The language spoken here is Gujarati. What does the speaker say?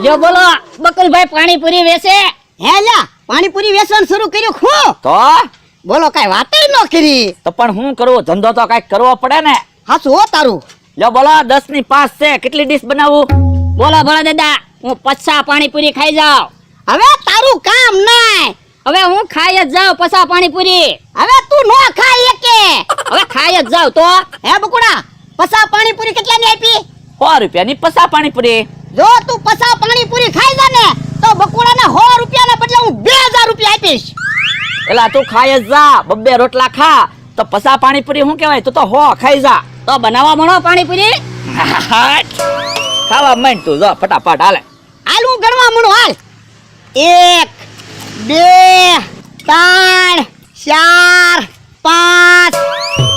લ્યો બોલો બકુલભાઈ પાણીપુરી વેચે? હે લ્યા પાણીપુરી વેચવાનું શરૂ કર્યું ખું? તો બોલો કઈ વાત ન કરી. તો પણ હું કરું, ધંધો તો કઈક કરવો પડે ને. હાચું હો તારું. લ્યો બોલો 10 ની 5 છે, કેટલી ડીશ બનાવું? બોલો ભોળા દાદા, હું 50 પાણીપુરી ખાઈ જાઉં. હવે તારું કામ નહીં. હવે હું ખાઈ જ જાઉં 50 પાણીપુરી. હવે તું નો ખાય એકે. હવે ખાઈ જ જાઉં તો. હે બકુડા 50 પાણીપુરી કેટલાની આપી? 100 રૂપિયાની 50 પાણીપુરી. જો તું 50 પાણીપુરી ખાઈ જા ને તો બકુડાને 100 રૂપિયાના બદલે હું 2000 રૂપિયા આપીશ. એલા તું ખાઈ જ જા, બબ્બે રોટલા ખા તો 50 પાણીપુરી શું કહેવાય? તું તો 100 ખાઈ જા. તો બનાવવા મળો પાણીપુરી. ખાવા માંડ તું, જો ફટાફટ હાલે. હાલ હું ગણવા મળું હાલ. 1 2 3 4 5